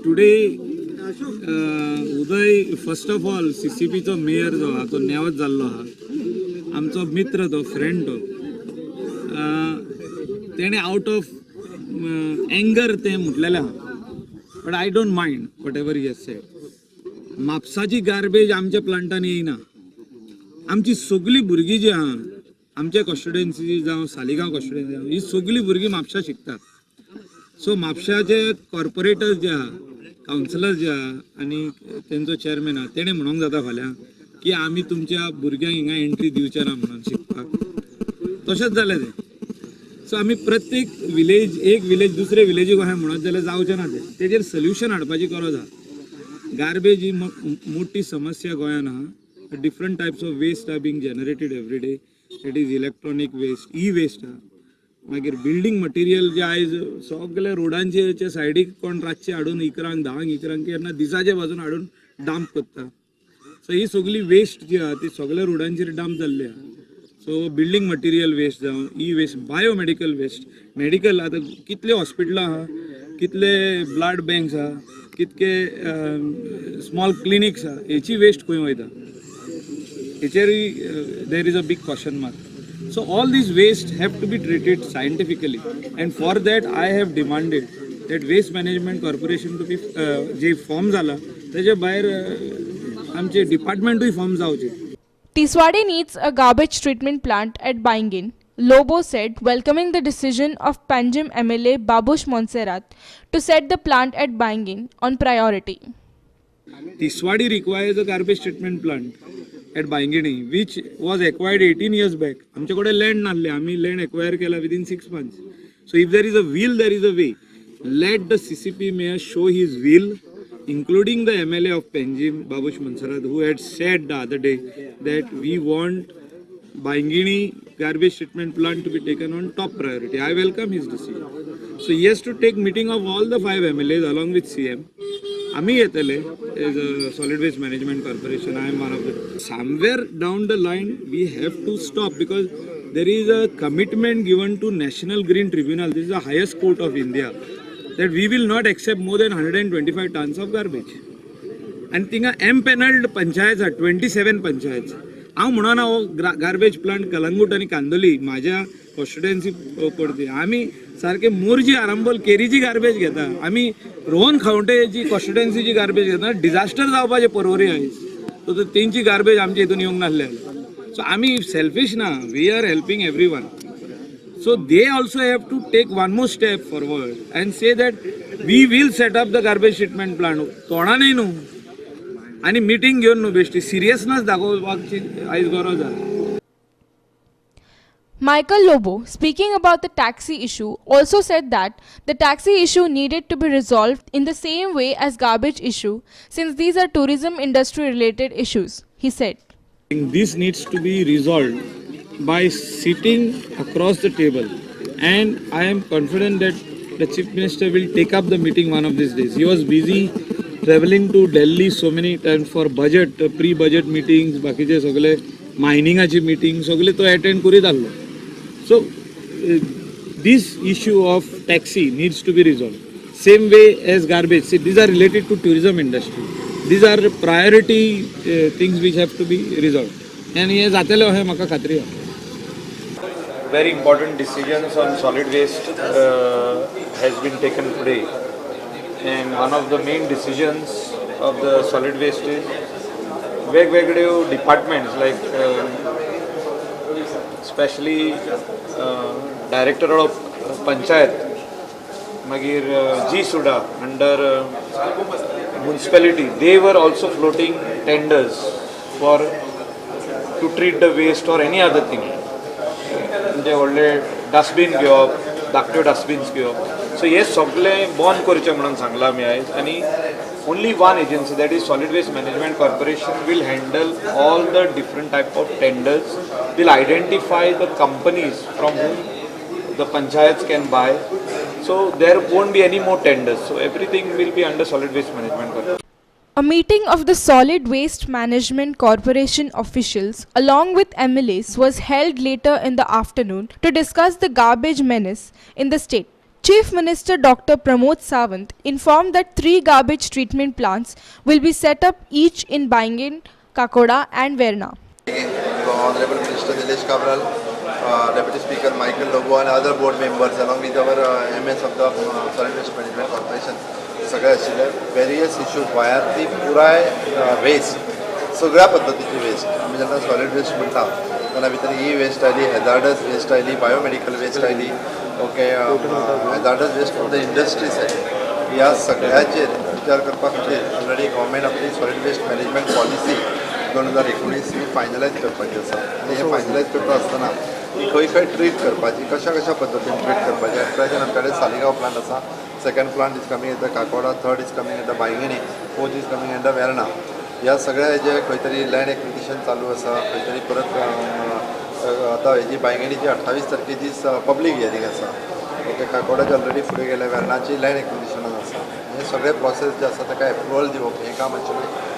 Today, Uday first of all CCPचो mayor जो हा तो नेवत जाल्लो हा. आमचो मित्र तो फ्रेंड तो तेणे आउट ऑफ एंगर ते म्हटलेलें हा. But I don't mind whatever he has said. म्हापसाची गार्बेज आमच्या प्लांटान येयना. आमची सगळीं भुरगीं जी आहा आमच्या कॉन्स्टिट्युएन्सी जावं सालिगांव कॉन्स्टिट्युएन्सी जावं ही सगळीं भुरगीं म्हापशा शिकतात. सो म्हापशाचे कॉर्पोरेटर्स जे आहा कावन्सिलर जे आहा आनी तेंचो चेअरमॅन आहा तेणे म्हणूंक जाता फाल्यां की आमी तुमच्या भुरग्यांक हिंगा एंट्री दिवचे ना म्हणून शिकपाक. तशेंच जालें तें. सो आमी प्रत्येक विलेज एक विलेज दुसरे विलेजीक अशें म्हणत जाल्यार जावचें ना तें. तेजेर सोल्युशन हाडपाची गरज आहा. गार्बेज ही मोठी समस्या गोंयांत आहा. Different types of waste are being generated every day. It is electronic waste, e waste आहा. मागीर बिल्डींग मटेरियल जे आयज सगळे रोडांचे सायडीक कोण रातचे हाडून इकरांक 10 इकरांक केन्ना दिसाचे बाजून हाडून डांप करता. सो ही सगळी वेस्ट जी आहा ती सगळ्या रोडांचेर डांप जाल्ली आहा. सो बिल्डींग मटेरियल वेस्ट जावं ई वेस्ट, बायोमेडिकल वेस्ट, मेडिकल आतां कितले हॉस्पिटलां आहा, कितले ब्लड बँक्स आहा, कितके स्मॉल क्लिनिक्स आहा, हेची वेस्ट खंय वयता हेचेरूय there is a big question mark. So all these waste have to be treated scientifically, and for that I have demanded that Waste Management Corporation to be J form जाला त्याच्या भायर आमचे डिपार्टमेंटूय form जावचे. Tiswadi needs a garbage treatment plant at Baingin, Lobo said, welcoming the decision of Panjim MLA Babush Monserrat to set the plant at Baingin on priority. Tiswadi requires a garbage treatment plant at Baingini, which was acquired 18 years back. आमच्याकडे land नासले, आम्ही land acquire केला within 6 months. So if there is a will, there is a way. Let the CCP mayor show his will, including the MLA of Panjim, Babush Monserrat, who had said the other day that we want Baingini garbage treatment plant to be taken on top priority. I welcome his decision. So he has to take meeting of all the 5 MLAs along with CM. आम्ही येतले as a solid waste management corporation. I am one of them. Somewhere down the line we have to stop because there is a commitment given to National Green Tribunal. This is the highest court of India, that we will not accept more than 125 tons of garbage. And थिंगा एम्पॅनल्ड पंचायत आहा 27 पंचायत. हांव म्हणना हो garbage plant Calangute आनी कांदोली म्हाज्या constituency पडते. आमी सारखे मोरजी आरंबोल केरीची गार्बेज घेता. आमी रोहन खावटेची कॉन्स्टिट्युएन्सीची गार्बेज घेता. डिजास्टर जावपाचे परवरी आयज. सो तेंची गार्बेज आमच्या हितून येवंक नासले. सो आमी सेल्फिश ना. We are helping everyone. So they also have to take one more step forward and say that we will set up the garbage treatment plant. तोडानय न्हू आनी मिटींग घेवन न्हू बेश्टी सिरियसनेस दाखोवपाची आयज गरज आहा. Michael Lobo, speaking about the taxi issue, also said that the taxi issue needed to be resolved in the same way as garbage issue, since these are tourism industry related issues. He said, This needs to be resolved by sitting across the table, and I am confident that the Chief Minister will take up the meeting one of these days. He was busy traveling to Delhi so many times for budget, pre-budget meetings, बाकीचे सगळे मायनिंगाची meeting सगळे तो attend करीत आसलो. So this issue of taxi needs to be resolved. Same way as garbage. See, these are related to tourism industry. These are priority things which have to be resolved. And हे जातले अशें म्हाका खात्री आसा. Very important decisions on solid waste has been taken today, and one of the main decisions of the solid waste is वेगवेगळे departments like especially director of panchayat, magir G Suda under municipality, they were also floating tenders for to treat the waste or any other thing. म्हणजे व्हडले dustbin घेवप, धाकट्यो dustbins घेवप. सो हे सगळें बंद करचें म्हणून सांगलां आमी आयज. आनी only one agency, that is Solid Waste Management Corporation, will handle all the different type of tenders, will identify the companies from whom the panchayats can buy. So there won't be any more tenders. So everything will be under Solid Waste Management Corporation. a meeting of the Solid Waste Management Corporation officials along with MLAs was held later in the afternoon to discuss the garbage menace in the state. Chief Minister Dr. Pramod Sawant informed that 3 garbage treatment plants will be set up each in Bangan, Kakoda and Verna. Honorable Minister Nilesh Kabral, Deputy Speaker Michael Lobo and other board members along with our MS of the Solid Waste Management Corporation सगळे आशिल्ले various issues wire ती पुराय waste सगळ्या पद्दतीची waste आमी जेन्ना solid waste म्हणटा तेन्ना भितर ई वेस्ट आयली हॅजार्डस वेस्ट आयली बायोमेडिकल वेस्ट आयली okay hazardous waste from the industries आयली ह्या सगळ्याचेर विचार करपा खातीर ऑलरेडी गव्हर्मेंट आपली सॉलिड वेस्ट मॅनेजमेंट पॉलिसी 2019 ही फायनलायज करपाची आसा आनी हे फायनलायज करता आसतना ही खंय खंय ट्रीट करपाची कशा पद्दतीन ट्रीट करपाची एट प्रेझेंट आमचे कडेन सालिगांव प्लांट आसा second plant is coming at the Kakoda third is coming at the Bainguinim fourth is coming at the Verna ह्या सगळ्या हेजे खंय तरी लँड एक्विजिशन चालू आसा खंय तरी परत आतां हेजी बांयगिणीची 28 तारखेची पब्लीक हियरींग आसा ओके काकोडाची ऑलरेडी फुडें गेल्या वेर्नाची लँड एक्विजिशन आसा हे सगळे प्रोसेस जे आसा ताका एप्रुवल दिवप हें काम आशिल्लें